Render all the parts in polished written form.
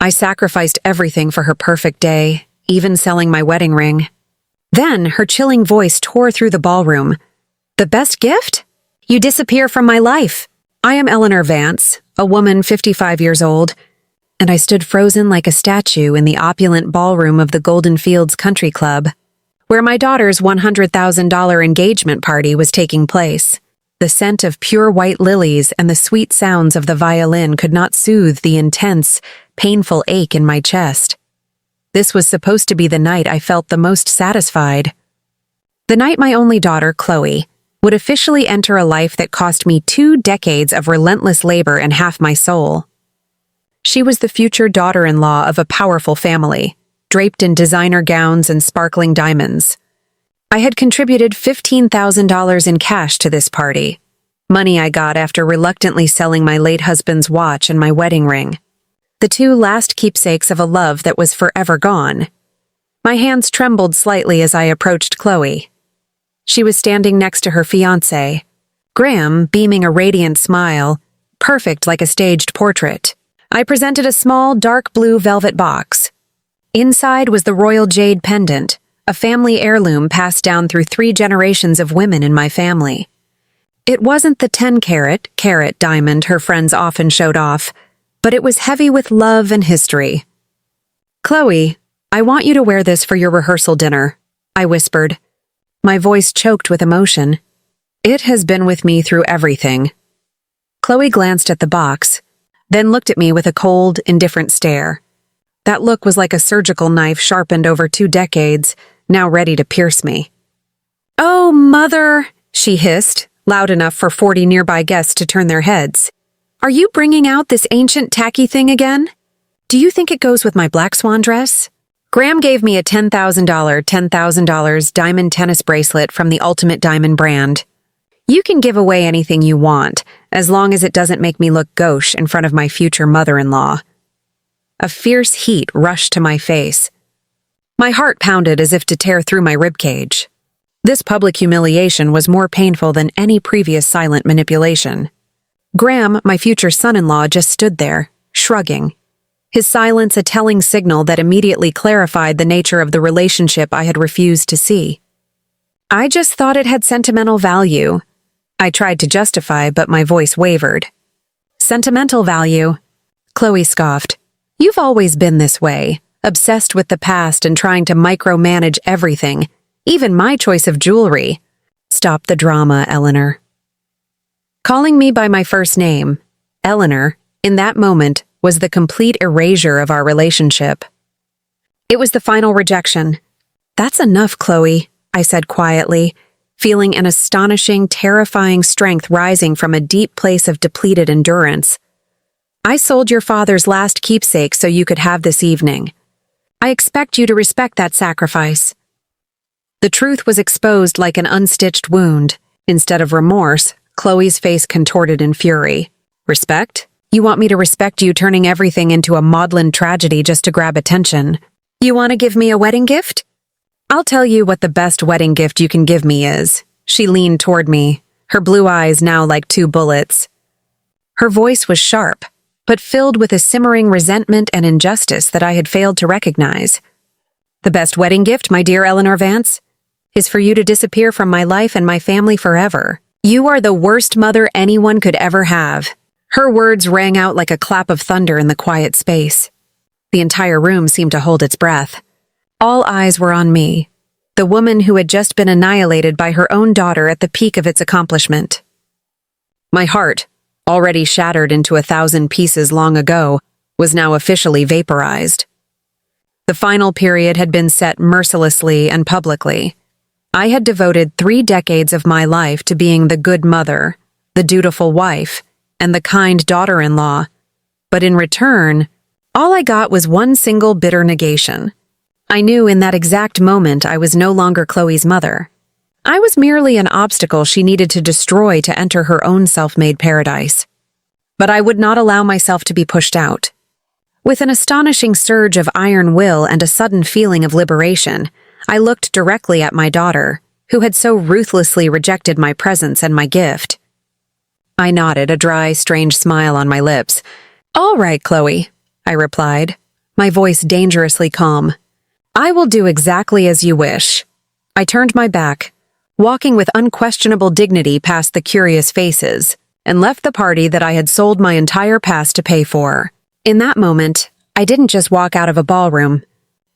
I sacrificed everything for her perfect day, even selling my wedding ring. Then her chilling voice tore through the ballroom. "The best gift? You disappear from my life. I am Eleanor Vance, a woman 55 years old," and I stood frozen like a statue in the opulent ballroom of the Golden Fields Country Club, where my daughter's $100,000 engagement party was taking place. The scent of pure white lilies and the sweet sounds of the violin could not soothe the intense, painful ache in my chest. This was supposed to be the night I felt the most satisfied. The night my only daughter, Chloe, would officially enter a life that cost me 2 decades of relentless labor and half my soul. She was the future daughter-in-law of a powerful family, draped in designer gowns and sparkling diamonds. I had contributed $15,000 in cash to this party, money I got after reluctantly selling my late husband's watch and my wedding ring, the 2 last keepsakes of a love that was forever gone. My hands trembled slightly as I approached Chloe. She was standing next to her fiancé, Graham, beaming a radiant smile, perfect like a staged portrait. I presented a small, dark blue velvet box. Inside was the royal jade pendant, a family heirloom passed down through 3 generations of women in my family. It wasn't the 10-carat diamond her friends often showed off, but it was heavy with love and history. "Chloe, I want you to wear this for your rehearsal dinner," I whispered. My voice choked with emotion. "It has been with me through everything." Chloe glanced at the box, then looked at me with a cold, indifferent stare. That look was like a surgical knife sharpened over 2 decades, now ready to pierce me. "Oh, Mother," she hissed, loud enough for 40 nearby guests to turn their heads. "Are you bringing out this ancient tacky thing again? Do you think it goes with my black swan dress?" Graham gave me a $10,000 diamond tennis bracelet from the Ultimate Diamond brand. "You can give away anything you want, as long as it doesn't make me look gauche in front of my future mother-in-law." A fierce heat rushed to my face. My heart pounded as if to tear through my ribcage. This public humiliation was more painful than any previous silent manipulation. Graham, my future son-in-law, just stood there, shrugging. His silence a telling signal that immediately clarified the nature of the relationship I had refused to see. "I just thought it had sentimental value." I tried to justify, but my voice wavered. "Sentimental value?" Chloe scoffed. "You've always been this way, obsessed with the past and trying to micromanage everything, even my choice of jewelry." "Stop the drama, Eleanor." Calling me by my first name, Eleanor, in that moment, was the complete erasure of our relationship. It was the final rejection. "That's enough, Chloe," I said quietly, feeling an astonishing, terrifying strength rising from a deep place of depleted endurance. "I sold your father's last keepsake so you could have this evening. I expect you to respect that sacrifice." The truth was exposed like an unstitched wound. Instead of remorse, Chloe's face contorted in fury. "Respect? You want me to respect you turning everything into a maudlin tragedy just to grab attention? You want to give me a wedding gift? I'll tell you what the best wedding gift you can give me is." She leaned toward me, her blue eyes now like 2 bullets. Her voice was sharp, but filled with a simmering resentment and injustice that I had failed to recognize. "The best wedding gift, my dear Eleanor Vance, is for you to disappear from my life and my family forever. You are the worst mother anyone could ever have." Her words rang out like a clap of thunder in the quiet space. The entire room seemed to hold its breath. All eyes were on me, the woman who had just been annihilated by her own daughter at the peak of its accomplishment. My heart, already shattered into 1,000 pieces long ago, was now officially vaporized. The final period had been set mercilessly and publicly. I had devoted 3 decades of my life to being the good mother, the dutiful wife, and the kind daughter-in-law, but in return, all I got was one single bitter negation. I knew in that exact moment I was no longer Chloe's mother. I was merely an obstacle she needed to destroy to enter her own self-made paradise. But I would not allow myself to be pushed out. With an astonishing surge of iron will and a sudden feeling of liberation, I looked directly at my daughter, who had so ruthlessly rejected my presence and my gift. I nodded, a dry, strange smile on my lips. "All right, Chloe," I replied, my voice dangerously calm. "I will do exactly as you wish." I turned my back, walking with unquestionable dignity past the curious faces, and left the party that I had sold my entire past to pay for. In that moment, I didn't just walk out of a ballroom.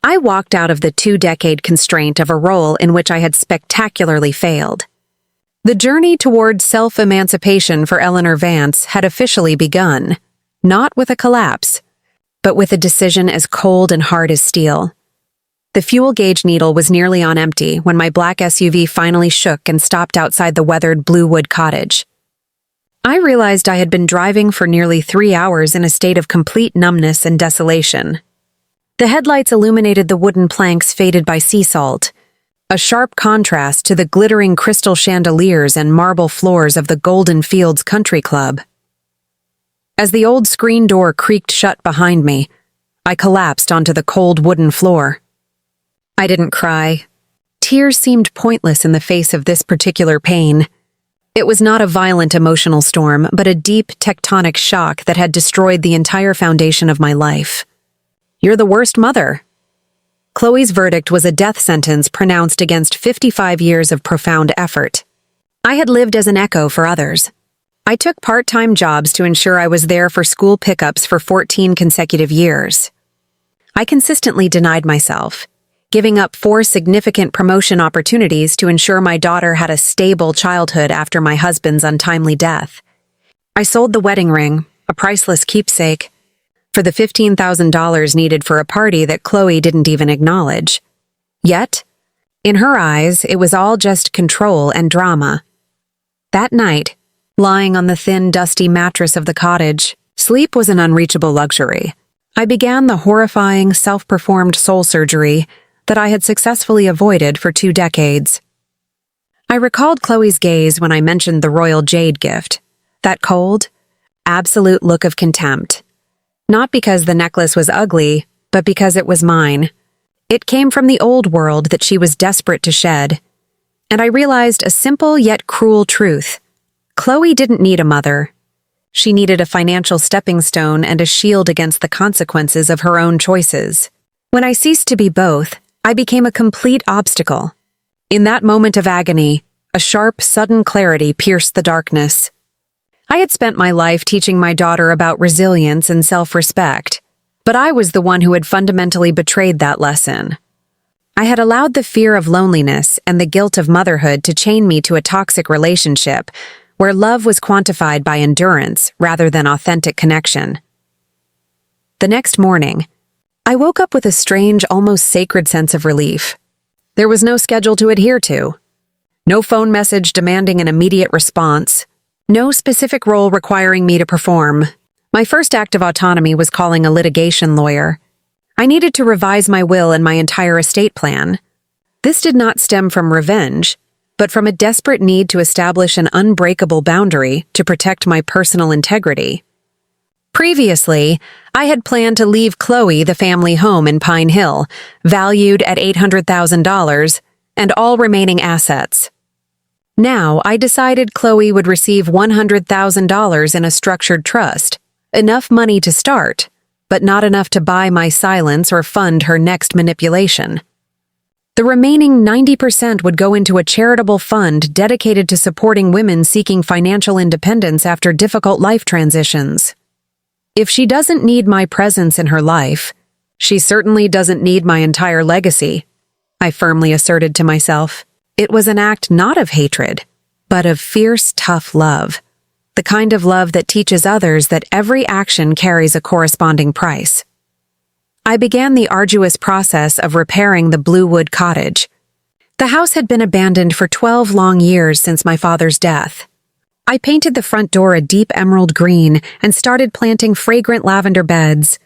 I walked out of the 2-decade constraint of a role in which I had spectacularly failed. The journey toward self-emancipation for Eleanor Vance had officially begun, not with a collapse, but with a decision as cold and hard as steel. The fuel gauge needle was nearly on empty when my black SUV finally shook and stopped outside the weathered Bluewood cottage. I realized I had been driving for nearly 3 hours in a state of complete numbness and desolation. The headlights illuminated the wooden planks faded by sea salt, a sharp contrast to the glittering crystal chandeliers and marble floors of the Golden Fields Country Club. As the old screen door creaked shut behind me, I collapsed onto the cold wooden floor. I didn't cry. Tears seemed pointless in the face of this particular pain. It was not a violent emotional storm, but a deep tectonic shock that had destroyed the entire foundation of my life. "You're the worst mother." Chloe's verdict was a death sentence pronounced against 55 years of profound effort. I had lived as an echo for others. I took part-time jobs to ensure I was there for school pickups for 14 consecutive years. I consistently denied myself, giving up 4 significant promotion opportunities to ensure my daughter had a stable childhood after my husband's untimely death. I sold the wedding ring, a priceless keepsake, for the $15,000 needed for a party that Chloe didn't even acknowledge. Yet, in her eyes, it was all just control and drama. That night, lying on the thin, dusty mattress of the cottage, sleep was an unreachable luxury. I began the horrifying, self-performed soul surgery that I had successfully avoided for 2 decades. I recalled Chloe's gaze when I mentioned the royal jade gift, that cold, absolute look of contempt. Not because the necklace was ugly, but because it was mine. It came from the old world that she was desperate to shed. And I realized a simple yet cruel truth. Chloe didn't need a mother. She needed a financial stepping stone and a shield against the consequences of her own choices. When I ceased to be both, I became a complete obstacle. In that moment of agony, a sharp, sudden clarity pierced the darkness. I had spent my life teaching my daughter about resilience and self-respect, but I was the one who had fundamentally betrayed that lesson. I had allowed the fear of loneliness and the guilt of motherhood to chain me to a toxic relationship where love was quantified by endurance rather than authentic connection. The next morning, I woke up with a strange, almost sacred sense of relief. There was no schedule to adhere to. No phone message demanding an immediate response. No specific role requiring me to perform. My first act of autonomy was calling a litigation lawyer. I needed to revise my will and my entire estate plan. This did not stem from revenge, but from a desperate need to establish an unbreakable boundary to protect my personal integrity. Previously, I had planned to leave Chloe the family home in Pine Hill, valued at $800,000, and all remaining assets. Now, I decided Chloe would receive $100,000 in a structured trust, enough money to start, but not enough to buy my silence or fund her next manipulation. The remaining 90% would go into a charitable fund dedicated to supporting women seeking financial independence after difficult life transitions. If she doesn't need my presence in her life, she certainly doesn't need my entire legacy, I firmly asserted to myself. It was an act not of hatred, but of fierce, tough love, the kind of love that teaches others that every action carries a corresponding price. I began the arduous process of repairing the Bluewood cottage. The house had been abandoned for 12 long years since my father's death. I painted the front door a deep emerald green and started planting fragrant lavender beds.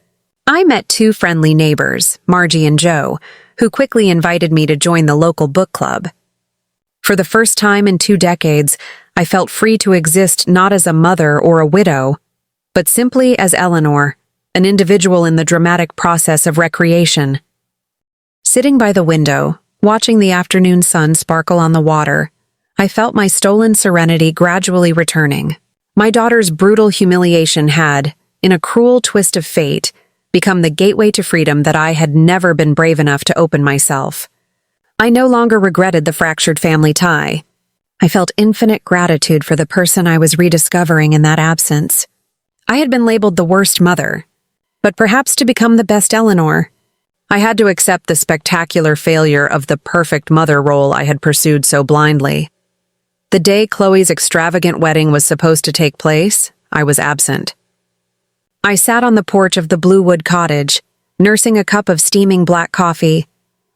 I met 2 friendly neighbors, Margie and Joe, who quickly invited me to join the local book club. For the first time in 2 decades, I felt free to exist not as a mother or a widow, but simply as Eleanor, an individual in the dramatic process of recreation. Sitting by the window, watching the afternoon sun sparkle on the water, I felt my stolen serenity gradually returning. My daughter's brutal humiliation had, in a cruel twist of fate, become the gateway to freedom that I had never been brave enough to open myself. I no longer regretted the fractured family tie. I felt infinite gratitude for the person I was rediscovering in that absence. I had been labeled the worst mother, but perhaps to become the best Eleanor, I had to accept the spectacular failure of the perfect mother role I had pursued so blindly. The day Chloe's extravagant wedding was supposed to take place, I was absent. I sat on the porch of the Bluewood cottage, nursing a cup of steaming black coffee,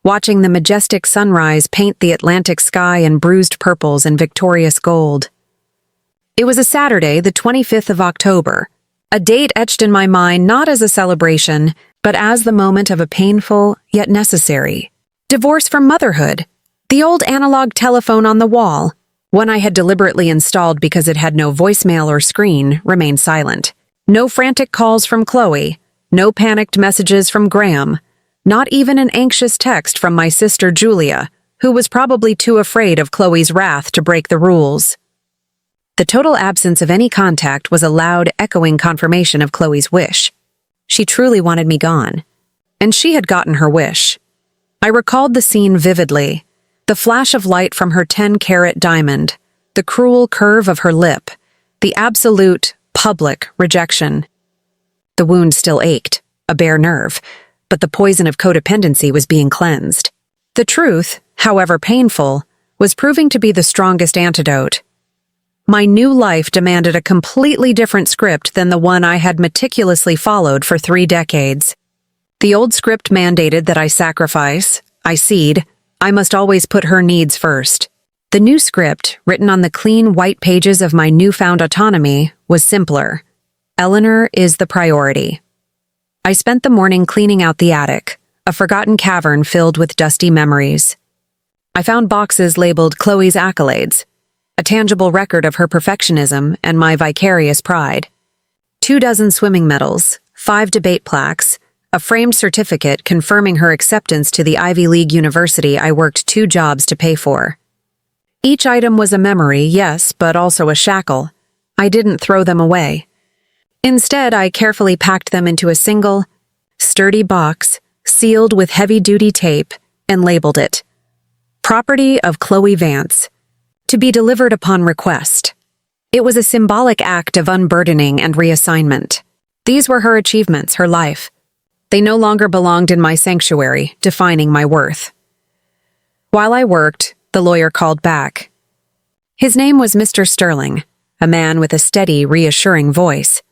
watching the majestic sunrise paint the Atlantic sky in bruised purples and victorious gold. It was a Saturday, the 25th of October, a date etched in my mind not as a celebration, but as the moment of a painful, yet necessary, divorce from motherhood. The old analog telephone on the wall, one I had deliberately installed because it had no voicemail or screen, remained silent. No frantic calls from Chloe, no panicked messages from Graham, not even an anxious text from my sister Julia, who was probably too afraid of Chloe's wrath to break the rules. The total absence of any contact was a loud, echoing confirmation of Chloe's wish. She truly wanted me gone, and she had gotten her wish. I recalled the scene vividly, the flash of light from her 10-carat diamond, the cruel curve of her lip, the absolute, public rejection. The wound still ached, a bare nerve, but the poison of codependency was being cleansed. The truth, however painful, was proving to be the strongest antidote. My new life demanded a completely different script than the one I had meticulously followed for 3 decades. The old script mandated that I sacrifice, I cede, I must always put her needs first. The new script, written on the clean white pages of my newfound autonomy, was simpler. Eleanor is the priority. I spent the morning cleaning out the attic, a forgotten cavern filled with dusty memories. I found boxes labeled Chloe's accolades, a tangible record of her perfectionism and my vicarious pride. 24 swimming medals, 5 debate plaques, a framed certificate confirming her acceptance to the Ivy League university I worked 2 jobs to pay for. Each item was a memory, yes, but also a shackle. I didn't throw them away. Instead, I carefully packed them into a single, sturdy box, sealed with heavy-duty tape, and labeled it, Property of Chloe Vance, to be delivered upon request. It was a symbolic act of unburdening and reassignment. These were her achievements, her life. They no longer belonged in my sanctuary, defining my worth. While I worked, the lawyer called back. His name was Mr. Sterling, a man with a steady, reassuring voice.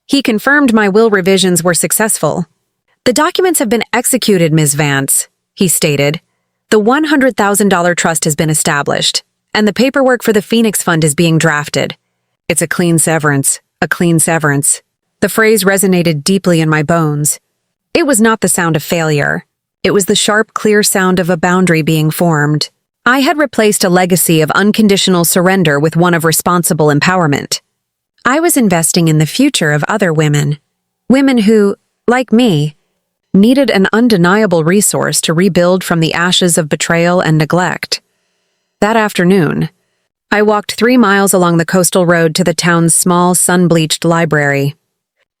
He confirmed my will revisions were successful. The documents have been executed, Ms. Vance, he stated. The $100,000 trust has been established, and the paperwork for the Phoenix Fund is being drafted. It's a clean severance, a clean severance. The phrase resonated deeply in my bones. It was not the sound of failure. It was the sharp, clear sound of a boundary being formed. I had replaced a legacy of unconditional surrender with one of responsible empowerment. I was investing in the future of other women. Women who, like me, needed an undeniable resource to rebuild from the ashes of betrayal and neglect. That afternoon, I walked 3 miles along the coastal road to the town's small, sun-bleached library.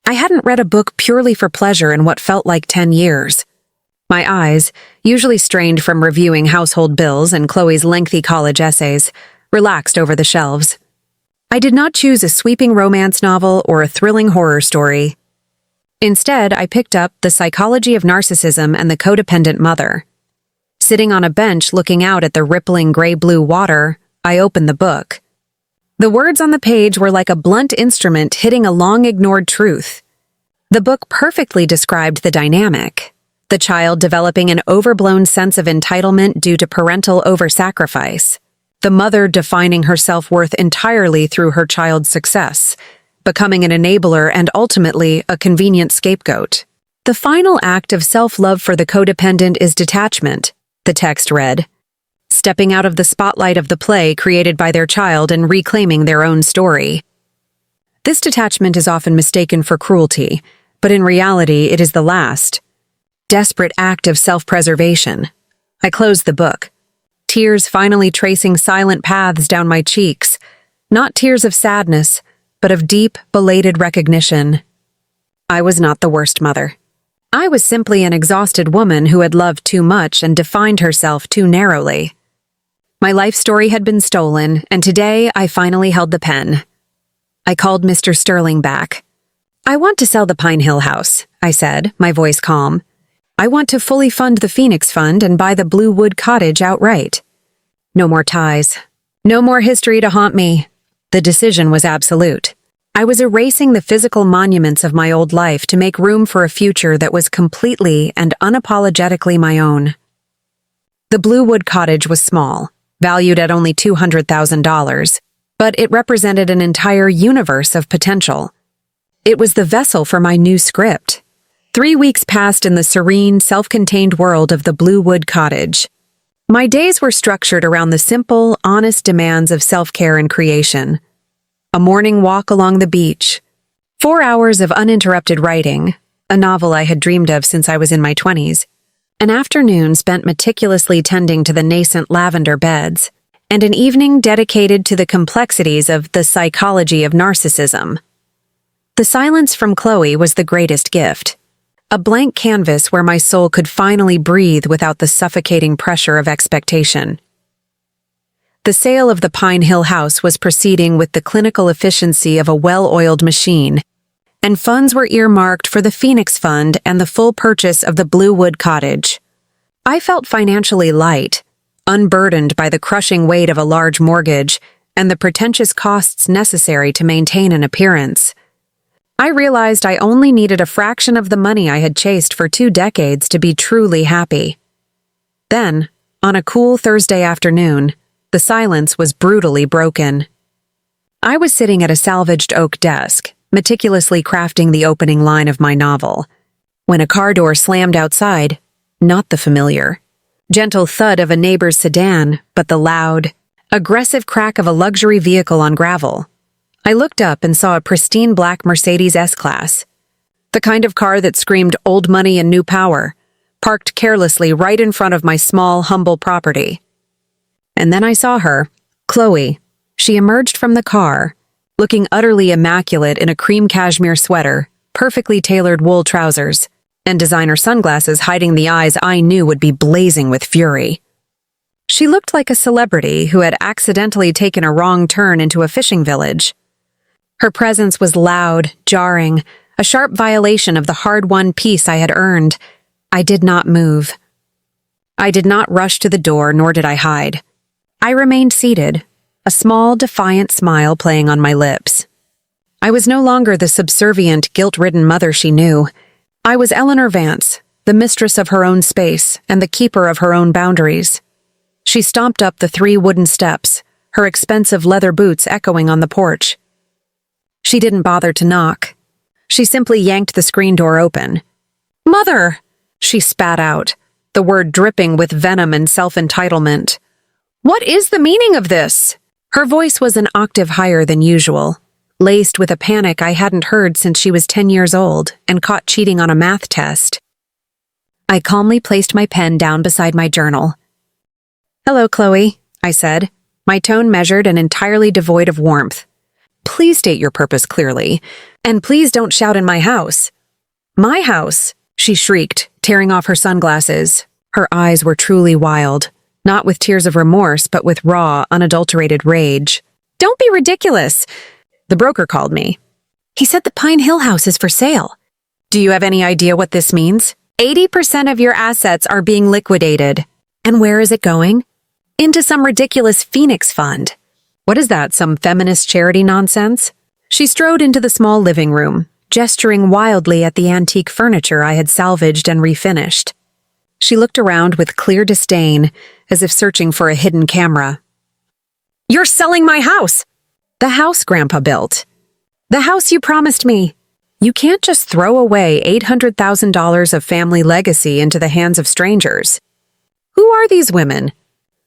I hadn't read a book purely for pleasure in what felt like 10 years. My eyes, usually strained from reviewing household bills and Chloe's lengthy college essays, relaxed over the shelves. I did not choose a sweeping romance novel or a thrilling horror story. Instead, I picked up The Psychology of Narcissism and the Codependent Mother. Sitting on a bench looking out at the rippling gray-blue water, I opened the book. The words on the page were like a blunt instrument hitting a long-ignored truth. The book perfectly described the dynamic. The child developing an overblown sense of entitlement due to parental over-sacrifice. The mother defining her self-worth entirely through her child's success, becoming an enabler and ultimately a convenient scapegoat. The final act of self-love for the codependent is detachment, the text read. Stepping out of the spotlight of the play created by their child and reclaiming their own story. This detachment is often mistaken for cruelty, but in reality it is the last, desperate act of self-preservation. I closed the book, tears finally tracing silent paths down my cheeks, not tears of sadness, but of deep, belated recognition. I was not the worst mother. I was simply an exhausted woman who had loved too much and defined herself too narrowly. My life story had been stolen, and today I finally held the pen. I called Mr. Sterling back. "I want to sell the Pine Hill house," I said, my voice calm. "I want to fully fund the Phoenix Fund and buy the Blue Wood Cottage outright. No more ties. No more history to haunt me." The decision was absolute. I was erasing the physical monuments of my old life to make room for a future that was completely and unapologetically my own. The Blue Wood Cottage was small, valued at only $200,000, but it represented an entire universe of potential. It was the vessel for my new script. 3 weeks passed in the serene, self-contained world of the Blue Wood Cottage. My days were structured around the simple, honest demands of self-care and creation. A morning walk along the beach, 4 hours of uninterrupted writing, a novel I had dreamed of since I was in my 20s, an afternoon spent meticulously tending to the nascent lavender beds, and an evening dedicated to the complexities of the psychology of narcissism. The silence from Chloe was the greatest gift. A blank canvas where my soul could finally breathe without the suffocating pressure of expectation. The sale of the Pine Hill house was proceeding with the clinical efficiency of a well-oiled machine, and funds were earmarked for the Phoenix Fund and the full purchase of the Blue Wood Cottage. I felt financially light, unburdened by the crushing weight of a large mortgage and the pretentious costs necessary to maintain an appearance. I realized I only needed a fraction of the money I had chased for 2 decades to be truly happy. Then, on a cool Thursday afternoon, the silence was brutally broken. I was sitting at a salvaged oak desk, meticulously crafting the opening line of my novel, when a car door slammed outside, not the familiar, gentle thud of a neighbor's sedan, but the loud, aggressive crack of a luxury vehicle on gravel. I looked up and saw a pristine black Mercedes S-Class, the kind of car that screamed old money and new power, parked carelessly right in front of my small, humble property. And then I saw her, Chloe. She emerged from the car, looking utterly immaculate in a cream cashmere sweater, perfectly tailored wool trousers, and designer sunglasses hiding the eyes I knew would be blazing with fury. She looked like a celebrity who had accidentally taken a wrong turn into a fishing village. Her presence was loud, jarring, a sharp violation of the hard-won peace I had earned. I did not move. I did not rush to the door, nor did I hide. I remained seated, a small, defiant smile playing on my lips. I was no longer the subservient, guilt-ridden mother she knew. I was Eleanor Vance, the mistress of her own space and the keeper of her own boundaries. She stomped up the 3 wooden steps, her expensive leather boots echoing on the porch. She didn't bother to knock. She simply yanked the screen door open. "Mother!" she spat out, the word dripping with venom and self-entitlement. "What is the meaning of this?" Her voice was an octave higher than usual, laced with a panic I hadn't heard since she was 10 years old and caught cheating on a math test. I calmly placed my pen down beside my journal. "Hello, Chloe," I said, my tone measured and entirely devoid of warmth. "Please state your purpose clearly, and please don't shout in my house." "My house?" she shrieked, tearing off her sunglasses. Her eyes were truly wild. Not with tears of remorse, but with raw, unadulterated rage. "Don't be ridiculous." The broker called me. "He said the Pine Hill house is for sale." "Do you have any idea what this means? 80% of your assets are being liquidated." "And where is it going?" "Into some ridiculous Phoenix Fund." "What is that, some feminist charity nonsense?" She strode into the small living room, gesturing wildly at the antique furniture I had salvaged and refinished. She looked around with clear disdain, as if searching for a hidden camera. "You're selling my house!" "The house Grandpa built. The house you promised me. You can't just throw away $800,000 of family legacy into the hands of strangers. Who are these women?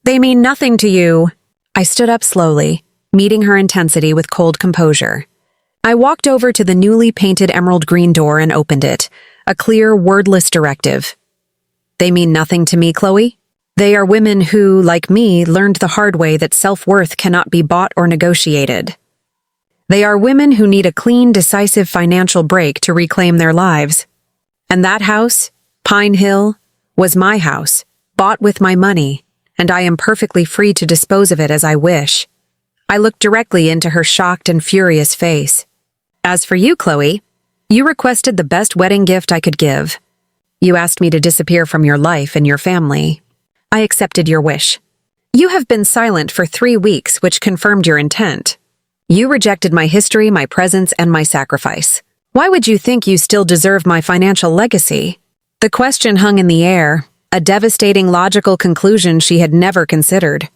They mean nothing to you." I stood up slowly, meeting her intensity with cold composure. I walked over to the newly painted emerald green door and opened it, a clear, wordless directive. "They mean nothing to me, Chloe. They are women who, like me, learned the hard way that self-worth cannot be bought or negotiated. They are women who need a clean, decisive financial break to reclaim their lives. And that house, Pine Hill, was my house, bought with my money, and I am perfectly free to dispose of it as I wish. I looked directly into her shocked and furious face. As for you, Chloe, you requested the best wedding gift I could give. You asked me to disappear from your life and your family. I accepted your wish. You have been silent for 3 weeks, which confirmed your intent. You rejected my history, my presence, and my sacrifice. Why would you think you still deserve my financial legacy? The question hung in the air, a devastating logical conclusion she had never considered.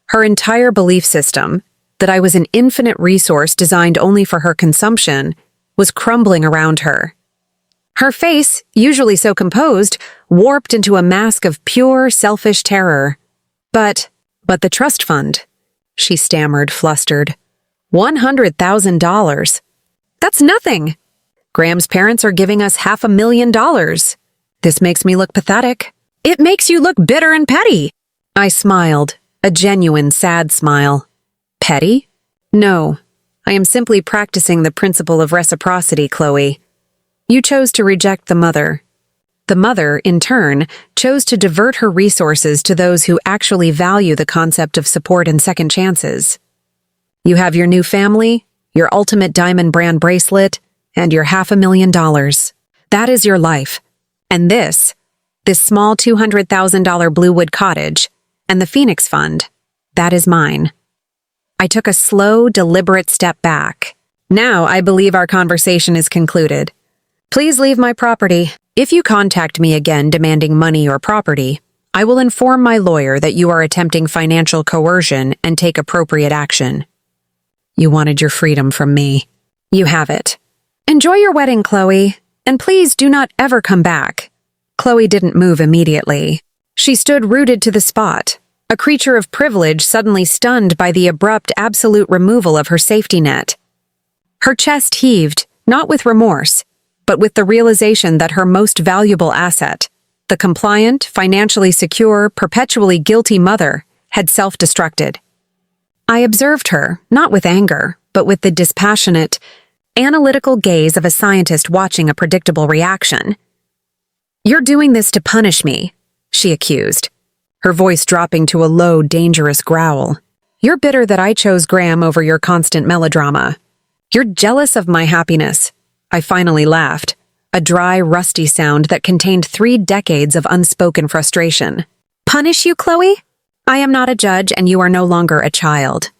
Her entire belief system, that I was an infinite resource designed only for her consumption, was crumbling around her. Her face, usually so composed, warped into a mask of pure, selfish terror. But the trust fund, she stammered, flustered. $100,000. That's nothing. Graham's parents are giving us $500,000. This makes me look pathetic. It makes you look bitter and petty. I smiled, a genuine sad smile. Petty? No, I am simply practicing the principle of reciprocity, Chloe. You chose to reject the mother. The mother, in turn, chose to divert her resources to those who actually value the concept of support and second chances. You have your new family, your ultimate diamond brand bracelet, and your $500,000. That is your life. And this small $200,000 Bluewood cottage, and the Phoenix Fund, that is mine. I took a slow, deliberate step back. Now I believe our conversation is concluded. Please leave my property. If you contact me again demanding money or property, I will inform my lawyer that you are attempting financial coercion and take appropriate action. You wanted your freedom from me. You have it. Enjoy your wedding, Chloe, and please do not ever come back. Chloe didn't move immediately. She stood rooted to the spot, a creature of privilege suddenly stunned by the abrupt, absolute removal of her safety net. Her chest heaved, not with remorse, but with the realization that her most valuable asset, the compliant, financially secure, perpetually guilty mother, had self-destructed. I observed her, not with anger, but with the dispassionate, analytical gaze of a scientist watching a predictable reaction. "You're doing this to punish me," she accused, her voice dropping to a low, dangerous growl. "You're bitter that I chose Graham over your constant melodrama. You're jealous of my happiness." I finally laughed, a dry, rusty sound that contained 3 decades of unspoken frustration. "Punish you, Chloe? I am not a judge and you are no longer a child.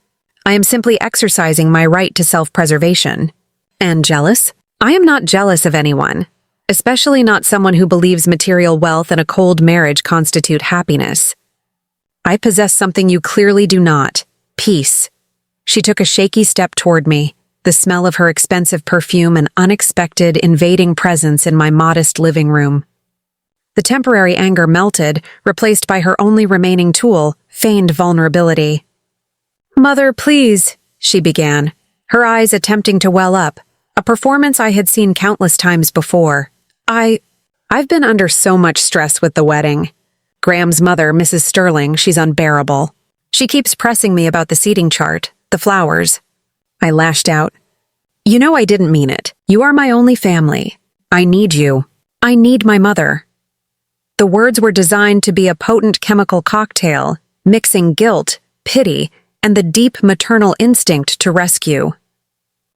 I am simply exercising my right to self-preservation. And jealous? I am not jealous of anyone, especially not someone who believes material wealth and a cold marriage constitute happiness. I possess something you clearly do not, peace." She took a shaky step toward me, the smell of her expensive perfume an unexpected, invading presence in my modest living room. The temporary anger melted, replaced by her only remaining tool, feigned vulnerability. "Mother, please," she began, her eyes attempting to well up, a performance I had seen countless times before. I've been under so much stress with the wedding. Graham's mother, Mrs. Sterling, she's unbearable. She keeps pressing me about the seating chart, the flowers." I lashed out. "You know I didn't mean it. You are my only family. I need you. I need my mother." The words were designed to be a potent chemical cocktail, mixing guilt, pity, and the deep maternal instinct to rescue.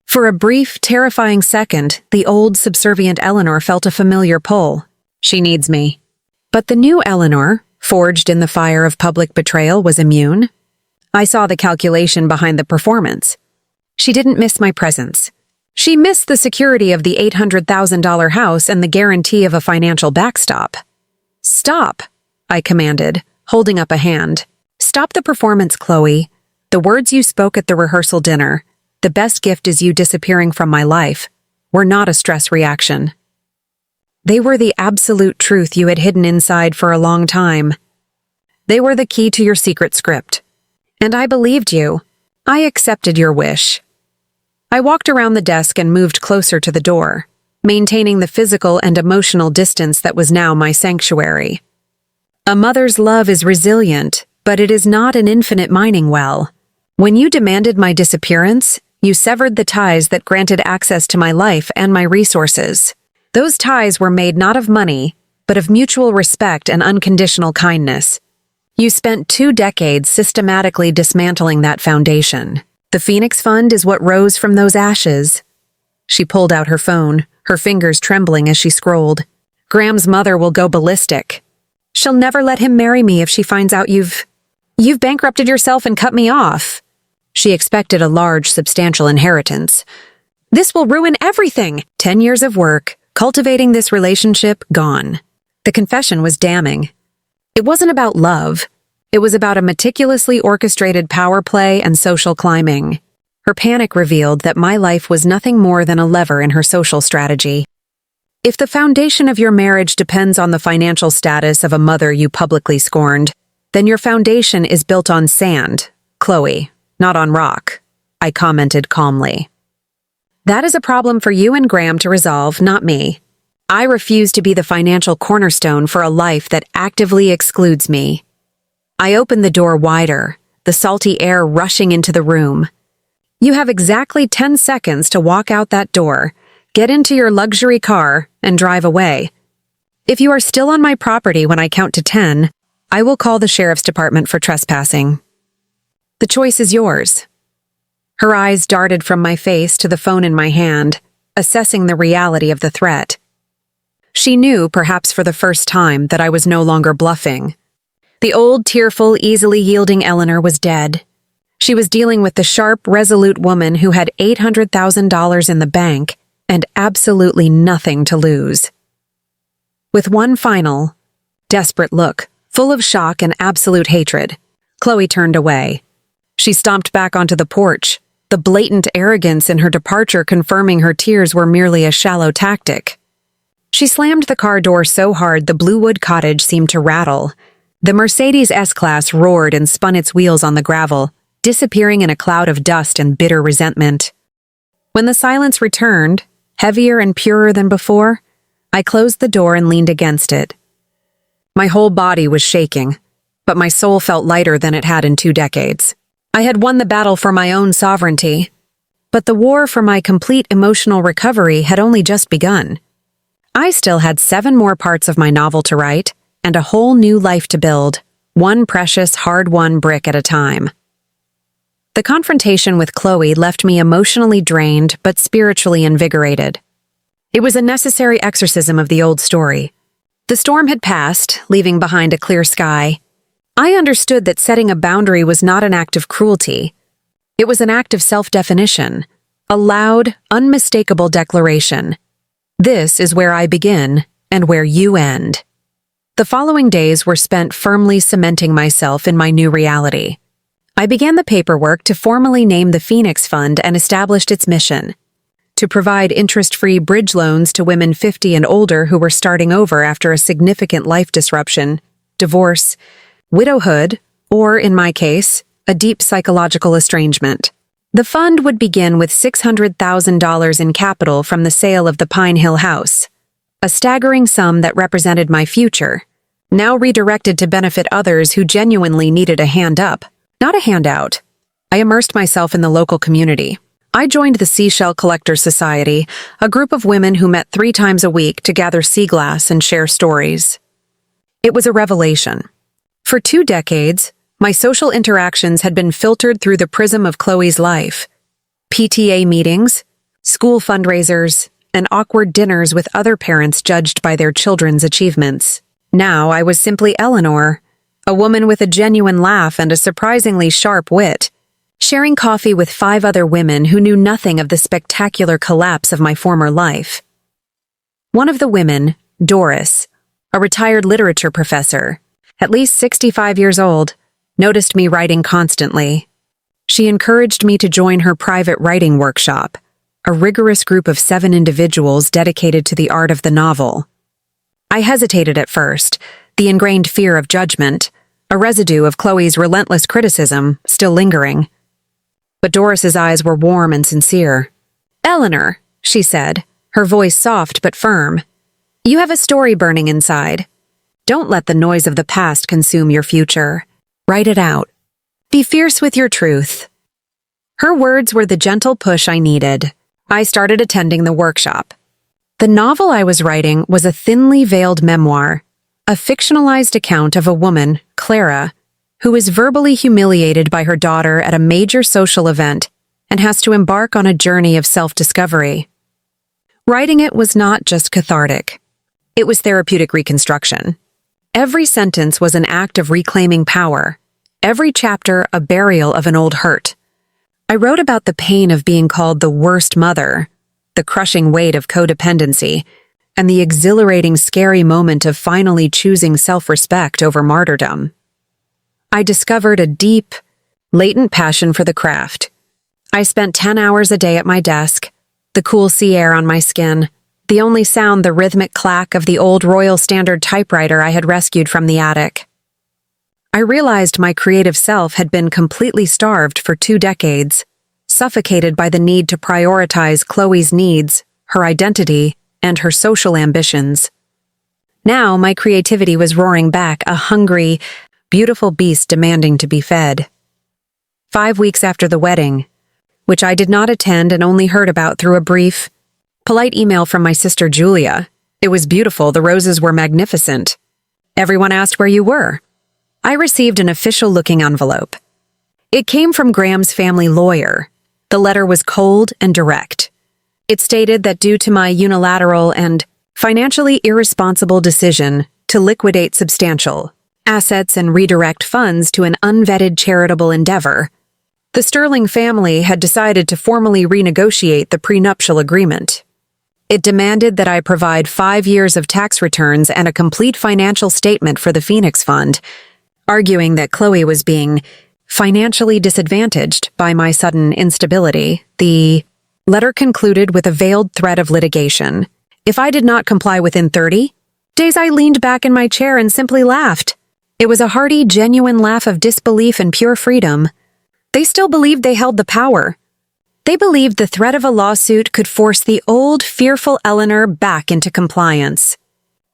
For a brief, terrifying second, the old, subservient Eleanor felt a familiar pull. She needs me. But the new Eleanor, forged in the fire of public betrayal, was immune. I saw the calculation behind the performance. She didn't miss my presence. She missed the security of the $800,000 house and the guarantee of a financial backstop. "Stop," I commanded, holding up a hand. "Stop the performance, Chloe. The words you spoke at the rehearsal dinner, 'The best gift is you disappearing from my life,' were not a stress reaction. They were the absolute truth you had hidden inside for a long time. They were the key to your secret script. And I believed you. I accepted your wish." I walked around the desk and moved closer to the door, maintaining the physical and emotional distance that was now my sanctuary. A mother's love is resilient, but it is not an infinite mining well. When you demanded my disappearance, you severed the ties that granted access to my life and my resources. Those ties were made not of money, but of mutual respect and unconditional kindness. You spent 2 decades systematically dismantling that foundation. The Phoenix Fund is what rose from those ashes. She pulled out her phone, her fingers trembling as she scrolled. Graham's mother will go ballistic. She'll never let him marry me if she finds out you've bankrupted yourself and cut me off. She expected a large, substantial inheritance. This will ruin everything. 10 years of work, cultivating this relationship, gone. The confession was damning. It wasn't about love. It was about a meticulously orchestrated power play and social climbing. Her panic revealed that my life was nothing more than a lever in her social strategy. If the foundation of your marriage depends on the financial status of a mother you publicly scorned, then your foundation is built on sand, Chloe, not on rock, I commented calmly. That is a problem for you and Graham to resolve, not me. I refuse to be the financial cornerstone for a life that actively excludes me. I opened the door wider, the salty air rushing into the room. You have exactly 10 seconds to walk out that door, get into your luxury car, and drive away. If you are still on my property when I count to 10, I will call the sheriff's department for trespassing. The choice is yours. Her eyes darted from my face to the phone in my hand, assessing the reality of the threat. She knew, perhaps for the first time, that I was no longer bluffing. The old, tearful, easily yielding Eleanor was dead. She was dealing with the sharp, resolute woman who had $800,000 in the bank and absolutely nothing to lose. With one final, desperate look, full of shock and absolute hatred, Chloe turned away. She stomped back onto the porch, the blatant arrogance in her departure confirming her tears were merely a shallow tactic. She slammed the car door so hard the Bluewood cottage seemed to rattle. The Mercedes S-Class roared and spun its wheels on the gravel, disappearing in a cloud of dust and bitter resentment. When the silence returned, heavier and purer than before, I closed the door and leaned against it. My whole body was shaking, but my soul felt lighter than it had in 2 decades. I had won the battle for my own sovereignty, but the war for my complete emotional recovery had only just begun. I still had 7 more parts of my novel to write and a whole new life to build, one precious, hard-won brick at a time. The confrontation with Chloe left me emotionally drained but spiritually invigorated. It was a necessary exorcism of the old story. The storm had passed, leaving behind a clear sky. I understood that setting a boundary was not an act of cruelty. It was an act of self-definition, a loud, unmistakable declaration. This is where I begin and where you end. The following days were spent firmly cementing myself in my new reality. I began the paperwork to formally name the Phoenix Fund and established its mission: to provide interest-free bridge loans to women 50 and older who were starting over after a significant life disruption, divorce, widowhood, or, in my case, a deep psychological estrangement. The fund would begin with $600,000 in capital from the sale of the Pine Hill house, a staggering sum that represented my future, now redirected to benefit others who genuinely needed a hand up, not a handout. I immersed myself in the local community. I joined the Seashell Collectors Society, a group of women who met 3 times a week to gather sea glass and share stories. It was a revelation. For 2 decades, my social interactions had been filtered through the prism of Chloe's life. PTA meetings, school fundraisers, and awkward dinners with other parents judged by their children's achievements. Now I was simply Eleanor, a woman with a genuine laugh and a surprisingly sharp wit, sharing coffee with 5 other women who knew nothing of the spectacular collapse of my former life. One of the women, Doris, a retired literature professor, at least 65 years old, noticed me writing constantly. She encouraged me to join her private writing workshop, a rigorous group of 7 individuals dedicated to the art of the novel. I hesitated at first, the ingrained fear of judgment, a residue of Chloe's relentless criticism, still lingering. But Doris's eyes were warm and sincere. "Eleanor," she said, her voice soft but firm, "you have a story burning inside. Don't let the noise of the past consume your future. Write it out. Be fierce with your truth." Her words were the gentle push I needed. I started attending the workshop. The novel I was writing was a thinly veiled memoir, a fictionalized account of a woman, Clara, who is verbally humiliated by her daughter at a major social event and has to embark on a journey of self-discovery. Writing it was not just cathartic. It was therapeutic reconstruction. Every sentence was an act of reclaiming power, every chapter a burial of an old hurt. I wrote about the pain of being called the worst mother, the crushing weight of codependency, and the exhilarating, scary moment of finally choosing self-respect over martyrdom. I discovered a deep, latent passion for the craft. I spent 10 hours a day at my desk, the cool sea air on my skin, the only sound the rhythmic clack of the old Royal Standard typewriter I had rescued from the attic. I realized my creative self had been completely starved for 2 decades, suffocated by the need to prioritize Chloe's needs, her identity, and her social ambitions. Now my creativity was roaring back, a hungry, beautiful beast demanding to be fed. 5 weeks after the wedding, which I did not attend and only heard about through a brief, polite email from my sister Julia. It was beautiful, the roses were magnificent. Everyone asked where you were. I received an official-looking envelope. It came from Graham's family lawyer. The letter was cold and direct. It stated that due to my unilateral and financially irresponsible decision to liquidate substantial assets and redirect funds to an unvetted charitable endeavor, the Sterling family had decided to formally renegotiate the prenuptial agreement. It demanded that I provide 5 years of tax returns and a complete financial statement for the Phoenix Fund, arguing that Chloe was being financially disadvantaged by my sudden instability. The letter concluded with a veiled threat of litigation. If I did not comply within 30 days, I leaned back in my chair and simply laughed. It was a hearty, genuine laugh of disbelief and pure freedom. They still believed they held the power. They believed the threat of a lawsuit could force the old, fearful Eleanor back into compliance.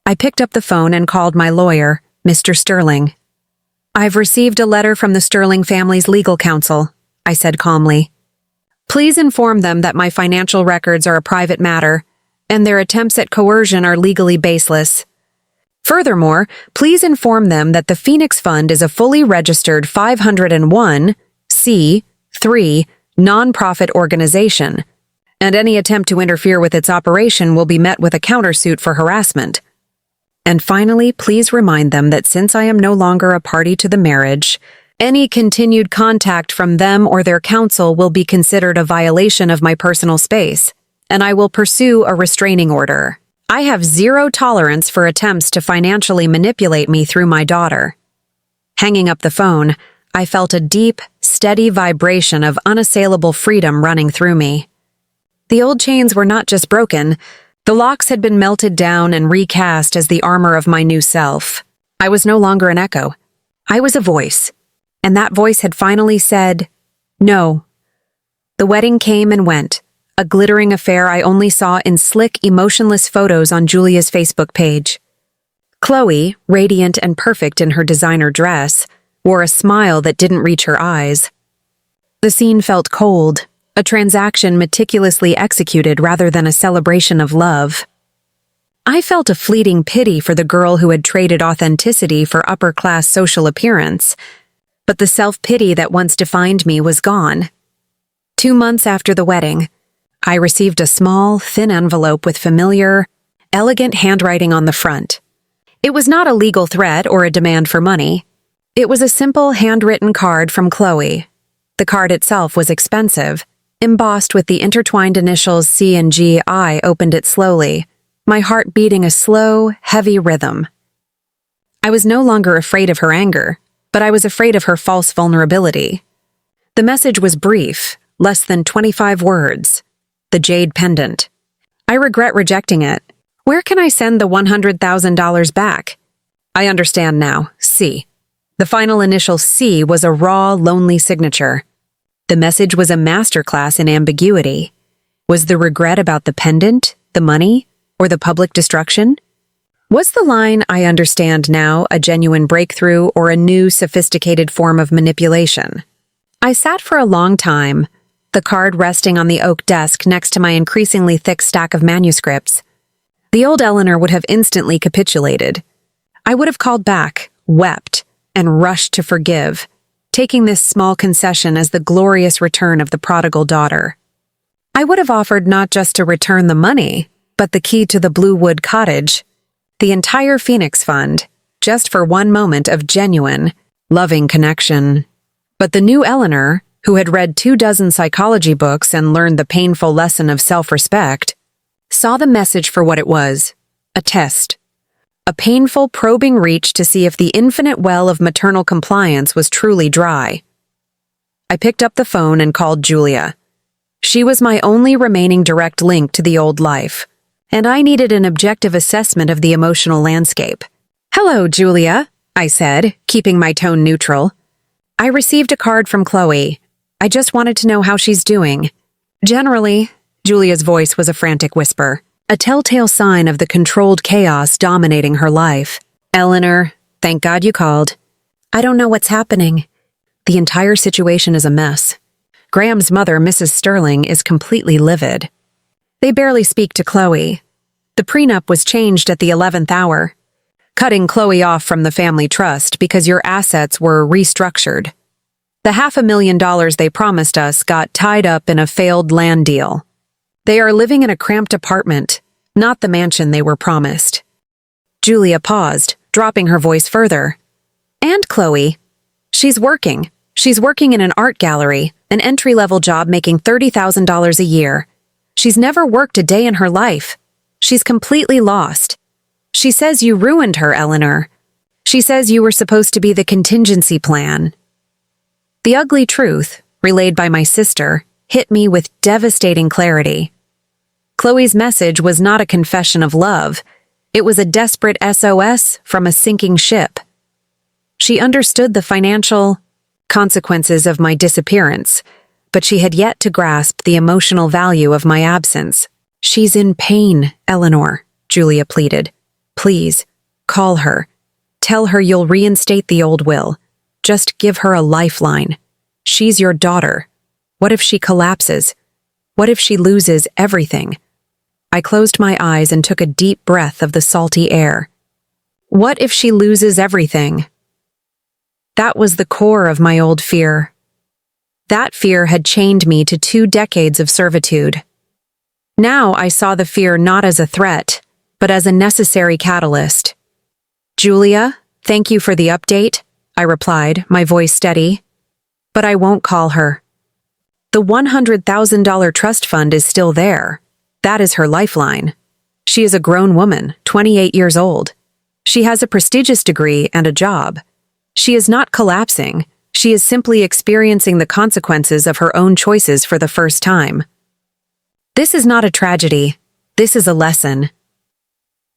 I picked up the phone and called my lawyer, Mr. Sterling. "I've received a letter from the Sterling family's legal counsel," I said calmly. "Please inform them that my financial records are a private matter, and their attempts at coercion are legally baseless. Furthermore, please inform them that the Phoenix Fund is a fully registered 501(c)(3) nonprofit organization, and any attempt to interfere with its operation will be met with a countersuit for harassment. And finally, please remind them that since I am no longer a party to the marriage, any continued contact from them or their counsel will be considered a violation of my personal space, and I will pursue a restraining order. I have zero tolerance for attempts to financially manipulate me through my daughter." Hanging up the phone, I felt a deep, steady vibration of unassailable freedom running through me. The old chains were not just broken, the locks had been melted down and recast as the armor of my new self. I was no longer an echo. I was a voice, and that voice had finally said, "No." The wedding came and went, a glittering affair I only saw in slick, emotionless photos on Julia's Facebook page. Chloe, radiant and perfect in her designer dress, wore a smile that didn't reach her eyes. The scene felt cold, a transaction meticulously executed rather than a celebration of love. I felt a fleeting pity for the girl who had traded authenticity for upper-class social appearance, but the self-pity that once defined me was gone. 2 months after the wedding, I received a small, thin envelope with familiar, elegant handwriting on the front. It was not a legal threat or a demand for money. It was a simple, handwritten card from Chloe. The card itself was expensive, embossed with the intertwined initials C and G. I opened it slowly, my heart beating a slow, heavy rhythm. I was no longer afraid of her anger, but I was afraid of her false vulnerability. The message was brief, less than 25 words. The jade pendant. "I regret rejecting it. Where can I send the $100,000 back?" I understand now. C. The final initial C was a raw, lonely signature. The message was a masterclass in ambiguity. Was the regret about the pendant, the money, or the public destruction? Was the line, "I understand now," a genuine breakthrough or a new, sophisticated form of manipulation? I sat for a long time, the card resting on the oak desk next to my increasingly thick stack of manuscripts. The old Eleanor would have instantly capitulated. I would have called back, wept, and rushed to forgive, taking this small concession as the glorious return of the prodigal daughter. I would have offered not just to return the money, but the key to the Blue Wood cottage, the entire Phoenix Fund, just for one moment of genuine, loving connection. But the new Eleanor, who had read 24 psychology books and learned the painful lesson of self-respect, saw the message for what it was, a test. A painful, probing reach to see if the infinite well of maternal compliance was truly dry. I picked up the phone and called Julia. She was my only remaining direct link to the old life, and I needed an objective assessment of the emotional landscape. "Hello, Julia," I said, keeping my tone neutral. "I received a card from Chloe. I just wanted to know how she's doing." "Generally," Julia's voice was a frantic whisper, a telltale sign of the controlled chaos dominating her life. "Eleanor, thank God you called. I don't know what's happening. The entire situation is a mess. Graham's mother, Mrs. Sterling, is completely livid. They barely speak to Chloe. The prenup was changed at the 11th hour, cutting Chloe off from the family trust because your assets were restructured. The $500,000 they promised us got tied up in a failed land deal. They are living in a cramped apartment, not the mansion they were promised." Julia paused, dropping her voice further. "And Chloe. She's working. She's working in an art gallery, an entry-level job making $30,000 a year. She's never worked a day in her life. She's completely lost. She says you ruined her, Eleanor. She says you were supposed to be the contingency plan." The ugly truth, relayed by my sister, hit me with devastating clarity. Chloe's message was not a confession of love. It was a desperate SOS from a sinking ship. She understood the financial consequences of my disappearance, but she had yet to grasp the emotional value of my absence. "She's in pain, Eleanor," Julia pleaded. "Please, call her. Tell her you'll reinstate the old will. Just give her a lifeline. She's your daughter. What if she collapses? What if she loses everything?" I closed my eyes and took a deep breath of the salty air. What if she loses everything? That was the core of my old fear. That fear had chained me to 2 decades of servitude. Now I saw the fear not as a threat, but as a necessary catalyst. "Julia, thank you for the update," I replied, my voice steady. "But I won't call her. The $100,000 trust fund is still there. That is her lifeline. She is a grown woman, 28 years old. She has a prestigious degree and a job. She is not collapsing. She is simply experiencing the consequences of her own choices for the first time. This is not a tragedy. This is a lesson."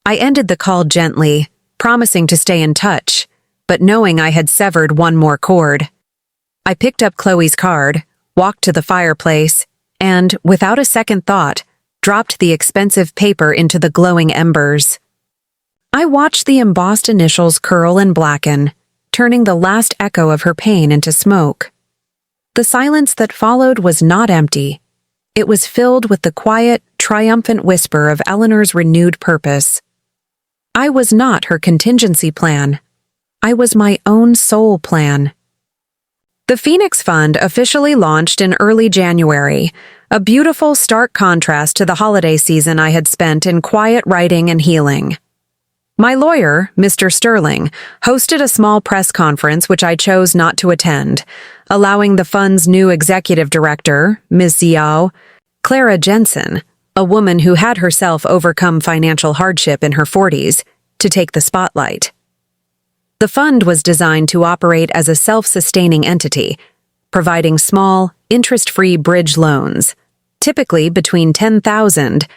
I ended the call gently, promising to stay in touch, but knowing I had severed one more cord. I picked up Chloe's card, walked to the fireplace, and, without a second thought, dropped the expensive paper into the glowing embers. I watched the embossed initials curl and blacken, turning the last echo of her pain into smoke. The silence that followed was not empty. It was filled with the quiet, triumphant whisper of Eleanor's renewed purpose. I was not her contingency plan. I was my own soul plan. The Phoenix Fund officially launched in early January, a beautiful, stark contrast to the holiday season I had spent in quiet writing and healing. My lawyer, Mr. Sterling, hosted a small press conference which I chose not to attend, allowing the fund's new executive director, Ms. Xiao, Clara Jensen, a woman who had herself overcome financial hardship in her 40s, to take the spotlight. The fund was designed to operate as a self-sustaining entity, providing small, interest-free bridge loans, typically between $10,000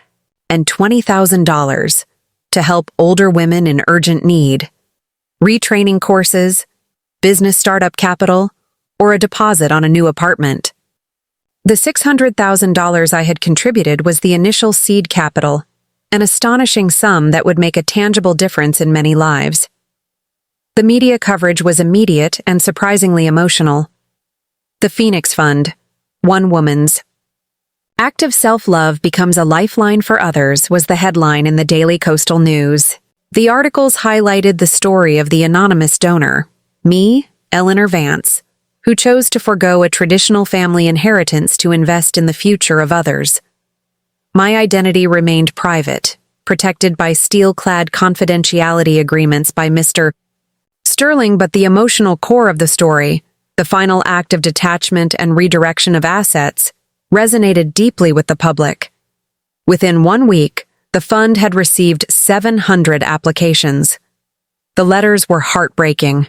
and $20,000, to help older women in urgent need, retraining courses, business startup capital, or a deposit on a new apartment. The $600,000 I had contributed was the initial seed capital, an astonishing sum that would make a tangible difference in many lives. The media coverage was immediate and surprisingly emotional. The Phoenix Fund, one woman's. Active self-love becomes a lifeline for others was the headline in the Daily Coastal News. The articles highlighted the story of the anonymous donor, me, Eleanor Vance, who chose to forego a traditional family inheritance to invest in the future of others. My identity remained private, protected by steel-clad confidentiality agreements by Mr. Sterling, but the emotional core of the story, the final act of detachment and redirection of assets, resonated deeply with the public. Within 1 week, the fund had received 700 applications. The letters were heartbreaking.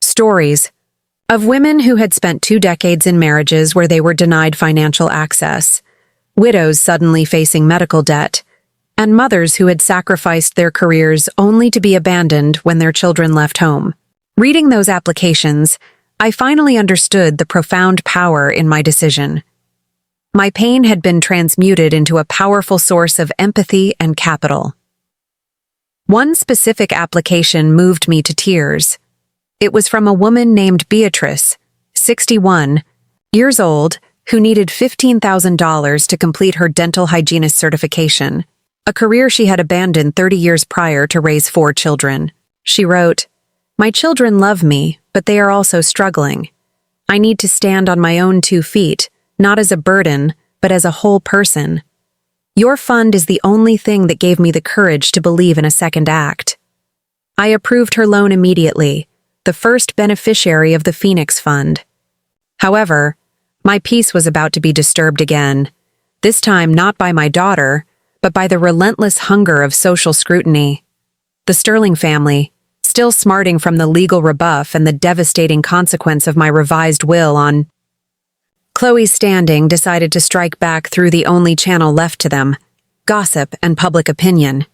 Stories of women who had spent 2 decades in marriages where they were denied financial access, widows suddenly facing medical debt, and mothers who had sacrificed their careers only to be abandoned when their children left home. Reading those applications, I finally understood the profound power in my decision. My pain had been transmuted into a powerful source of empathy and capital. One specific application moved me to tears. It was from a woman named Beatrice, 61 years old, who needed $15,000 to complete her dental hygienist certification, a career she had abandoned 30 years prior to raise 4 children. She wrote, "My children love me, but they are also struggling. I need to stand on my own 2 feet, not as a burden, but as a whole person. Your fund is the only thing that gave me the courage to believe in a second act." I approved her loan immediately, the first beneficiary of the Phoenix Fund. However, my peace was about to be disturbed again, this time not by my daughter, but by the relentless hunger of social scrutiny. The Sterling family, still smarting from the legal rebuff and the devastating consequence of my revised will on Chloe's standing, decided to strike back through the only channel left to them, gossip and public opinion.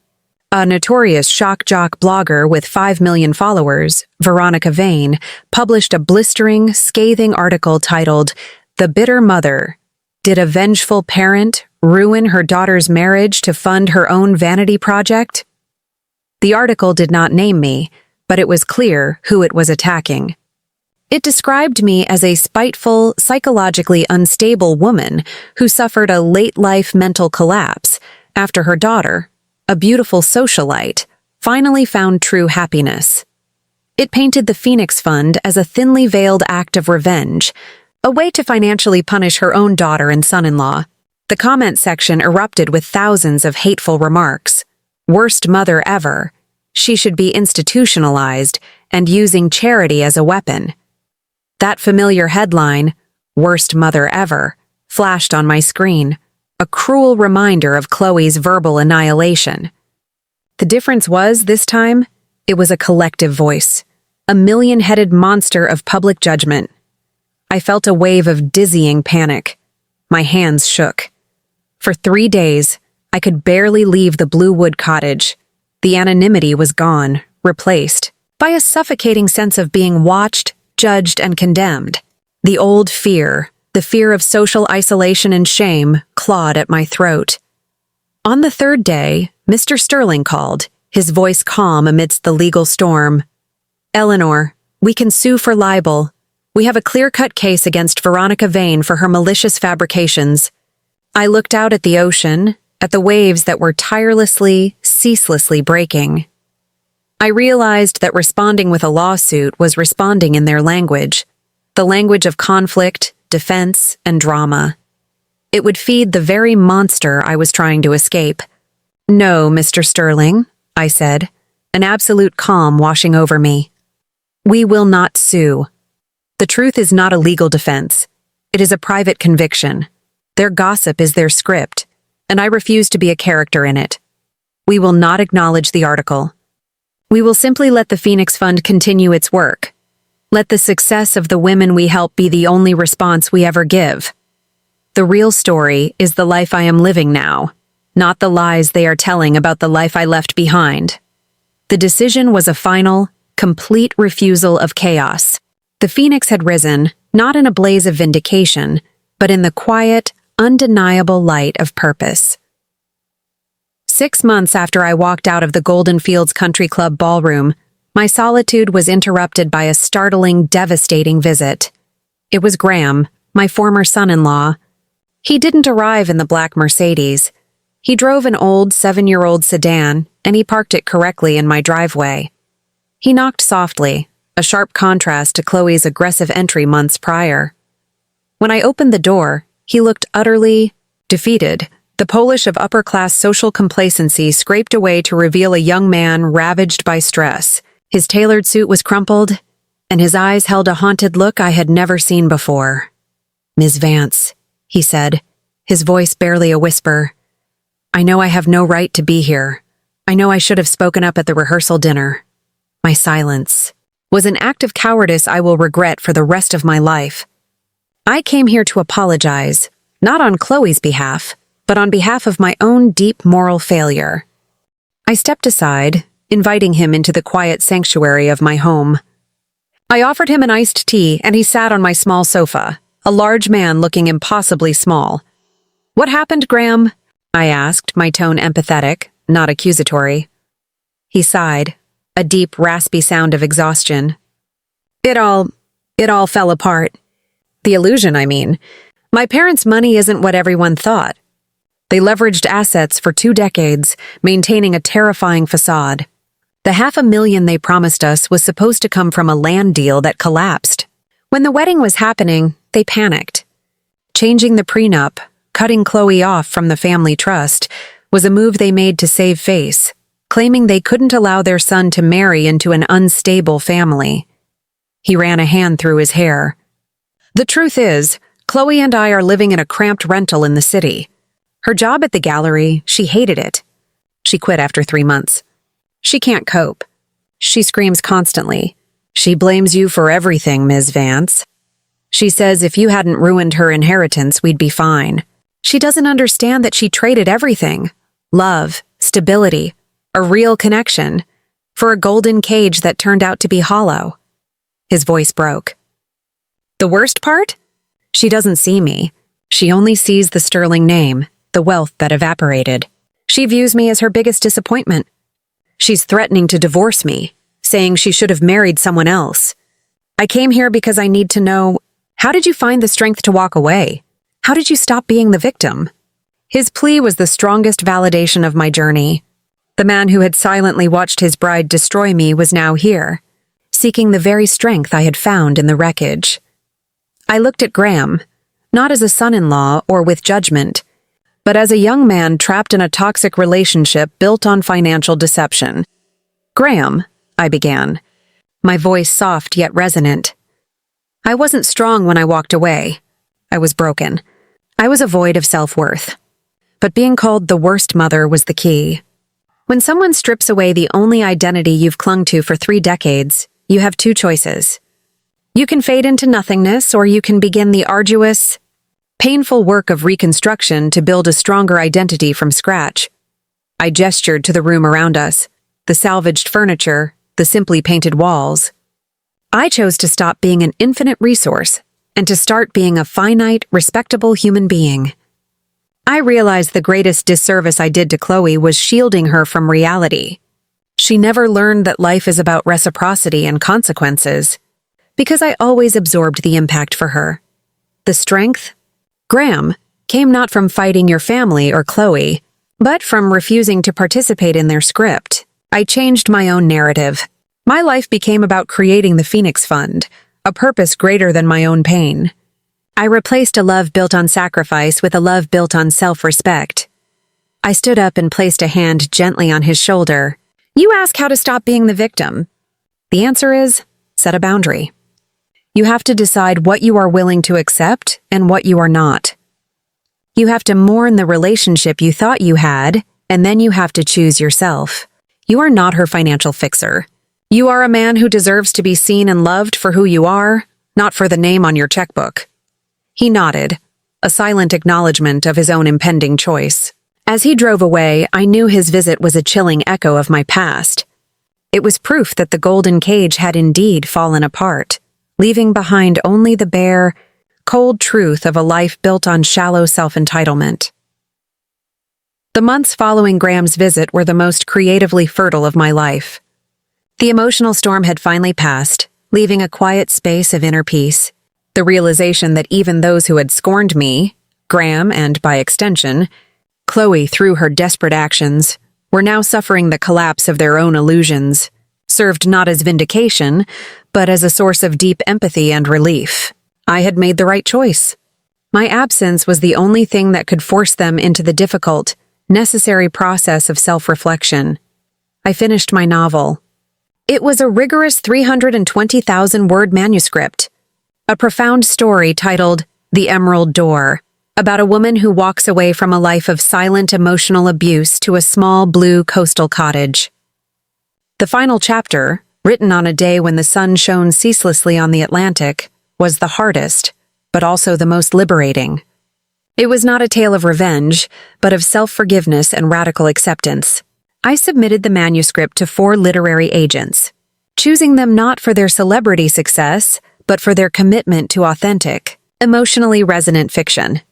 A notorious shock jock blogger with 5 million followers, Veronica Vane, published a blistering, scathing article titled, "The Bitter Mother. Did a Vengeful Parent Ruin Her Daughter's Marriage to Fund Her Own Vanity Project?" The article did not name me, but it was clear who it was attacking. It described me as a spiteful, psychologically unstable woman who suffered a late-life mental collapse after her daughter, a beautiful socialite, finally found true happiness. It painted the Phoenix Fund as a thinly veiled act of revenge, a way to financially punish her own daughter and son-in-law. The comment section erupted with thousands of hateful remarks. Worst mother ever. She should be institutionalized and using charity as a weapon. That familiar headline, "Worst mother ever," flashed on my screen, a cruel reminder of Chloe's verbal annihilation. The difference was, this time, it was a collective voice, a million-headed monster of public judgment. I felt a wave of dizzying panic. My hands shook. For 3 days, I could barely leave the Blue Wood cottage. The anonymity was gone, replaced by a suffocating sense of being watched, judged, and condemned. The old fear, the fear of social isolation and shame, clawed at my throat. On the 3rd day, Mr. Sterling called, his voice calm amidst the legal storm. "Eleanor, we can sue for libel. We have a clear-cut case against Veronica Vane for her malicious fabrications." I looked out at the ocean, at the waves that were tirelessly, ceaselessly breaking. I realized that responding with a lawsuit was responding in their language, the language of conflict, defense, and drama. It would feed the very monster I was trying to escape. "No, Mr. Sterling," I said, an absolute calm washing over me. "We will not sue. The truth is not a legal defense. It is a private conviction. Their gossip is their script, and I refuse to be a character in it. We will not acknowledge the article. We will simply let the Phoenix Fund continue its work. Let the success of the women we help be the only response we ever give. The real story is the life I am living now, not the lies they are telling about the life I left behind." The decision was a final, complete refusal of chaos. The phoenix had risen, not in a blaze of vindication, but in the quiet, undeniable light of purpose. 6 months after I walked out of the Golden Fields Country Club ballroom, my solitude was interrupted by a startling, devastating visit. It was Graham, my former son-in-law. He didn't arrive in the black Mercedes. He drove an old 7-year-old sedan, and he parked it correctly in my driveway. He knocked softly, a sharp contrast to Chloe's aggressive entry months prior. When I opened the door, he looked utterly defeated, the polish of upper-class social complacency scraped away to reveal a young man ravaged by stress. His tailored suit was crumpled, and his eyes held a haunted look I had never seen before. "Ms. Vance," he said, his voice barely a whisper. "I know I have no right to be here. I know I should have spoken up at the rehearsal dinner. My silence was an act of cowardice I will regret for the rest of my life. I came here to apologize, not on Chloe's behalf, but on behalf of my own deep moral failure." I stepped aside, inviting him into the quiet sanctuary of my home. I offered him an iced tea, and he sat on my small sofa, a large man looking impossibly small. "What happened, Graham?" I asked, my tone empathetic, not accusatory. He sighed, a deep, raspy sound of exhaustion. It all fell apart. The illusion, I mean. My parents' money isn't what everyone thought. They leveraged assets for 2 decades, maintaining a terrifying facade. The $500,000 they promised us was supposed to come from a land deal that collapsed. When the wedding was happening, they panicked. Changing the prenup, cutting Chloe off from the family trust, was a move they made to save face, claiming they couldn't allow their son to marry into an unstable family. He ran a hand through his hair. "The truth is, Chloe and I are living in a cramped rental in the city. Her job at the gallery, she hated it. She quit after 3 months. She can't cope. She screams constantly. She blames you for everything, Ms. Vance. She says if you hadn't ruined her inheritance, we'd be fine. She doesn't understand that she traded everything. Love, stability, a real connection, for a golden cage that turned out to be hollow." His voice broke. "The worst part? She doesn't see me. She only sees the sterling name, the wealth that evaporated. She views me as her biggest disappointment. She's threatening to divorce me, saying she should have married someone else. I came here because I need to know, how did you find the strength to walk away? How did you stop being the victim?" His plea was the strongest validation of my journey. The man who had silently watched his bride destroy me was now here, seeking the very strength I had found in the wreckage. I looked at Graham, not as a son-in-law or with judgment, but as a young man trapped in a toxic relationship built on financial deception. "Graham," I began, my voice soft yet resonant. I wasn't strong when I walked away. I was broken. I was void of self-worth. But being called the worst mother was the key. When someone strips away the only identity you've clung to for 3 decades, you have 2 choices. You can fade into nothingness, or you can begin the arduous, painful work of reconstruction to build a stronger identity from scratch. I gestured to the room around us, the salvaged furniture, the simply painted walls. I chose to stop being an infinite resource and to start being a finite, respectable human being. I realized the greatest disservice I did to Chloe was shielding her from reality. She never learned that life is about reciprocity and consequences, because I always absorbed the impact for her. The strength, Graham, came not from fighting your family or Chloe, but from refusing to participate in their script. I changed my own narrative. My life became about creating the Phoenix Fund, a purpose greater than my own pain. I replaced a love built on sacrifice with a love built on self-respect. I stood up and placed a hand gently on his shoulder. "You ask how to stop being the victim. The answer is, set a boundary. You have to decide what you are willing to accept and what you are not. You have to mourn the relationship you thought you had, and then you have to choose yourself. You are not her financial fixer. You are a man who deserves to be seen and loved for who you are, not for the name on your checkbook." He nodded, a silent acknowledgement of his own impending choice. As he drove away, I knew his visit was a chilling echo of my past. It was proof that the golden cage had indeed fallen apart, leaving behind only the bare, cold truth of a life built on shallow self-entitlement. The months following Graham's visit were the most creatively fertile of my life. The emotional storm had finally passed, leaving a quiet space of inner peace. The realization that even those who had scorned me Graham, and by extension, Chloe, through her desperate actions, were now suffering the collapse of their own illusions, served not as vindication, but as a source of deep empathy and relief. I had made the right choice. My absence was the only thing that could force them into the difficult, necessary process of self-reflection. I finished my novel. It was a rigorous 320,000-word manuscript, a profound story titled The Emerald Door, about a woman who walks away from a life of silent emotional abuse to a small blue coastal cottage. The final chapter, written on a day when the sun shone ceaselessly on the Atlantic, was the hardest, but also the most liberating. It was not a tale of revenge, but of self-forgiveness and radical acceptance. I submitted the manuscript to 4 literary agents, choosing them not for their celebrity success, but for their commitment to authentic, emotionally resonant fiction.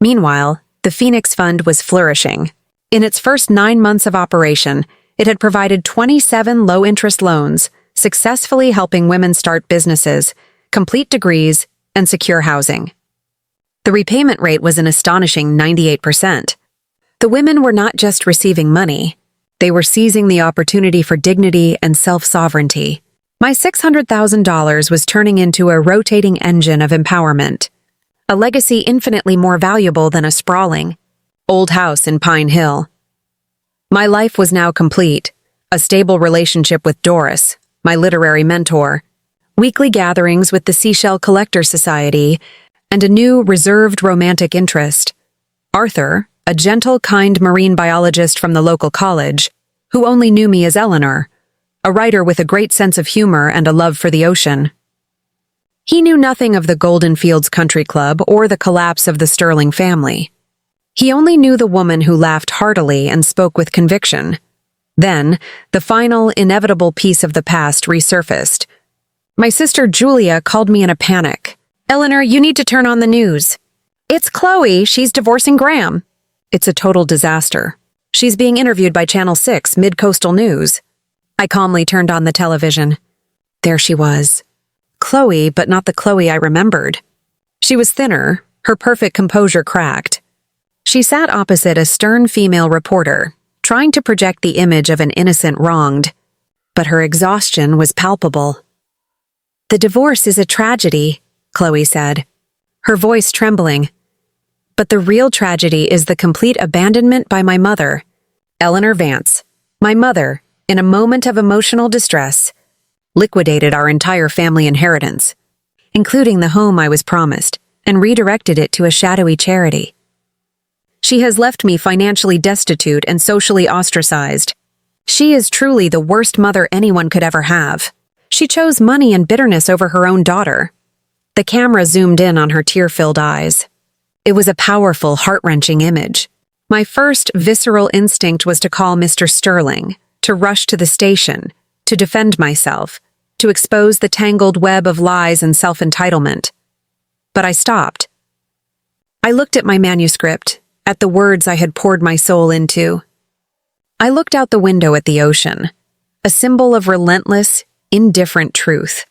Meanwhile, the Phoenix Fund was flourishing. In its first 9 months of operation, it had provided 27 low-interest loans, successfully helping women start businesses, complete degrees, and secure housing. The repayment rate was an astonishing 98%. The women were not just receiving money, they were seizing the opportunity for dignity and self-sovereignty. My $600,000 was turning into a rotating engine of empowerment, a legacy infinitely more valuable than a sprawling, old house in Pine Hill. My life was now complete, a stable relationship with Doris, my literary mentor, weekly gatherings with the Seashell Collector Society, and a new, reserved romantic interest. Arthur, a gentle, kind marine biologist from the local college, who only knew me as Eleanor, a writer with a great sense of humor and a love for the ocean. He knew nothing of the Golden Fields Country Club or the collapse of the Sterling family. He only knew the woman who laughed heartily and spoke with conviction. Then, the final, inevitable piece of the past resurfaced. My sister Julia called me in a panic. "Eleanor, you need to turn on the news. It's Chloe, she's divorcing Graham." It's a total disaster. She's being interviewed by Channel 6, Mid-Coastal News. I calmly turned on the television. There she was. Chloe, but not the Chloe I remembered. She was thinner, her perfect composure cracked. She sat opposite a stern female reporter, trying to project the image of an innocent wronged. But her exhaustion was palpable. "The divorce is a tragedy," Chloe said, her voice trembling. "But the real tragedy is the complete abandonment by my mother, Eleanor Vance. My mother, in a moment of emotional distress, liquidated our entire family inheritance, including the home I was promised, and redirected it to a shadowy charity. She has left me financially destitute and socially ostracized. She is truly the worst mother anyone could ever have. She chose money and bitterness over her own daughter." The camera zoomed in on her tear-filled eyes. It was a powerful, heart-wrenching image. My first visceral instinct was to call Mr. Sterling, to rush to the station, to defend myself, to expose the tangled web of lies and self-entitlement. But I stopped. I looked at my manuscript, at the words I had poured my soul into. I looked out the window at the ocean, a symbol of relentless, indifferent truth.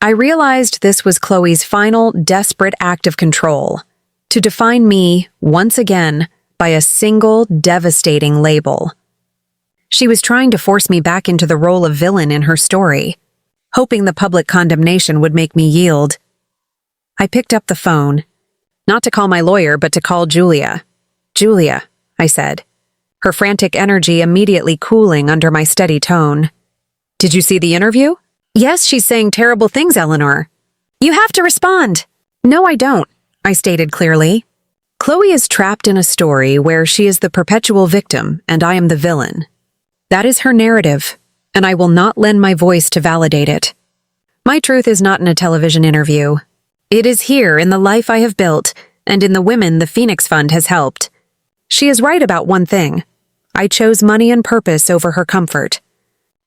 I realized this was Chloe's final, desperate act of control, to define me, once again, by a single, devastating label. She was trying to force me back into the role of villain in her story, hoping the public condemnation would make me yield. I picked up the phone, not to call my lawyer, but to call Julia. "Julia," I said, her frantic energy immediately cooling under my steady tone. "Did you see the interview?" "Yes, she's saying terrible things, Eleanor." "You have to respond." "No, I don't," I stated clearly. Chloe is trapped in a story where she is the perpetual victim and I am the villain. That is her narrative, and I will not lend my voice to validate it. My truth is not in a television interview. It is here in the life I have built and in the women the Phoenix Fund has helped. She is right about one thing. I chose money and purpose over her comfort.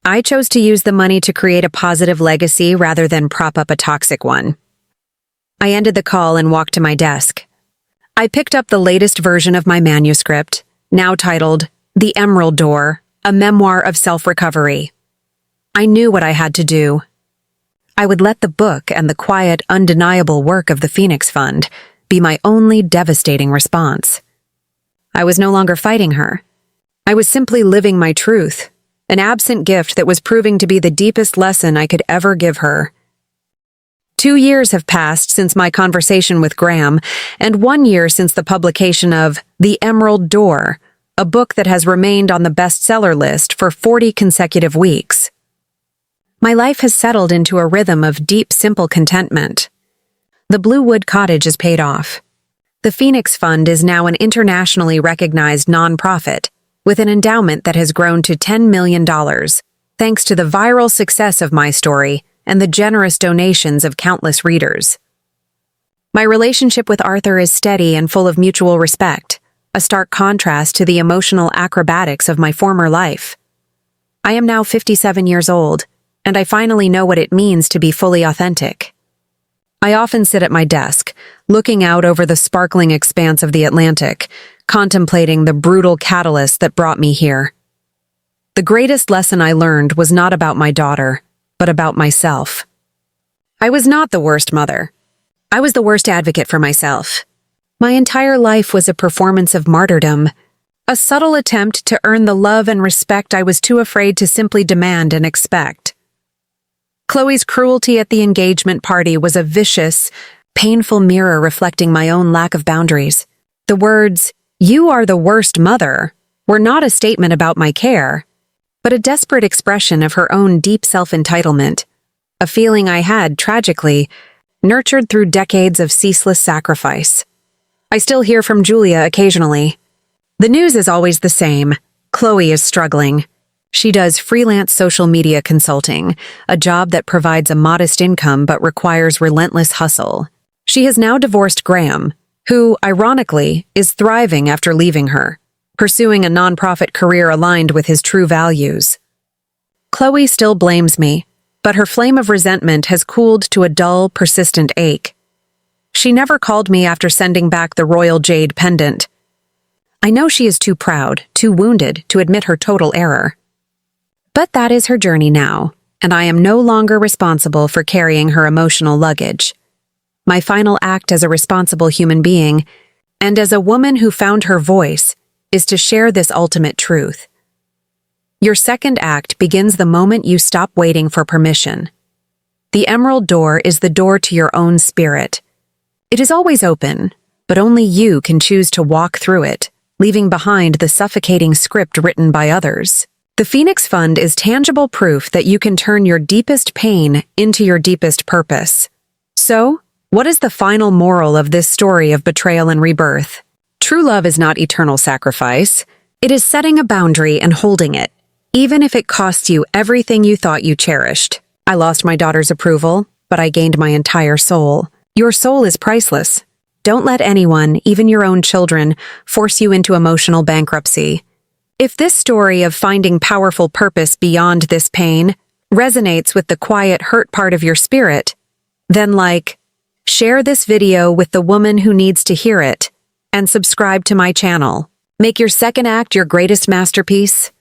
I chose to use the money to create a positive legacy rather than prop up a toxic one. I ended the call and walked to my desk. I picked up the latest version of my manuscript, now titled The Emerald Door, a memoir of self-recovery. I knew what I had to do. I would let the book and the quiet, undeniable work of the Phoenix Fund be my only devastating response. I was no longer fighting her. I was simply living my truth, an absent gift that was proving to be the deepest lesson I could ever give her. 2 years have passed since my conversation with Graham, and 1 year since the publication of The Emerald Door, a book that has remained on the bestseller list for 40 consecutive weeks. My life has settled into a rhythm of deep, simple contentment. The Blue Wood Cottage is paid off. The Phoenix Fund is now an internationally recognized nonprofit, with an endowment that has grown to $10 million, thanks to the viral success of my story and the generous donations of countless readers. My relationship with Arthur is steady and full of mutual respect, a stark contrast to the emotional acrobatics of my former life. I am now 57 years old, and I finally know what it means to be fully authentic. I often sit at my desk, looking out over the sparkling expanse of the Atlantic, contemplating the brutal catalyst that brought me here. The greatest lesson I learned was not about my daughter, but about myself. I was not the worst mother. I was the worst advocate for myself. My entire life was a performance of martyrdom, a subtle attempt to earn the love and respect I was too afraid to simply demand and expect. Chloe's cruelty at the engagement party was a vicious, painful mirror reflecting my own lack of boundaries. The words, "You are the worst mother," were not a statement about my care, but a desperate expression of her own deep self-entitlement, a feeling I had, tragically, nurtured through decades of ceaseless sacrifice. I still hear from Julia occasionally. The news is always the same. Chloe is struggling. She does freelance social media consulting, a job that provides a modest income but requires relentless hustle. She has now divorced Graham, who, ironically, is thriving after leaving her, pursuing a nonprofit career aligned with his true values. Chloe still blames me, but her flame of resentment has cooled to a dull, persistent ache. She never called me after sending back the royal jade pendant. I know she is too proud, too wounded to admit her total error. But that is her journey now, and I am no longer responsible for carrying her emotional luggage. My final act as a responsible human being, and as a woman who found her voice, is to share this ultimate truth. Your second act begins the moment you stop waiting for permission. The Emerald Door is the door to your own spirit. It is always open, but only you can choose to walk through it, leaving behind the suffocating script written by others. The Phoenix Fund is tangible proof that you can turn your deepest pain into your deepest purpose. So, what is the final moral of this story of betrayal and rebirth? True love is not eternal sacrifice. It is setting a boundary and holding it, even if it costs you everything you thought you cherished. I lost my daughter's approval, but I gained my entire soul. Your soul is priceless. Don't let anyone, even your own children, force you into emotional bankruptcy. If this story of finding powerful purpose beyond this pain resonates with the quiet hurt part of your spirit, then share this video with the woman who needs to hear it, and subscribe to my channel. Make your second act your greatest masterpiece,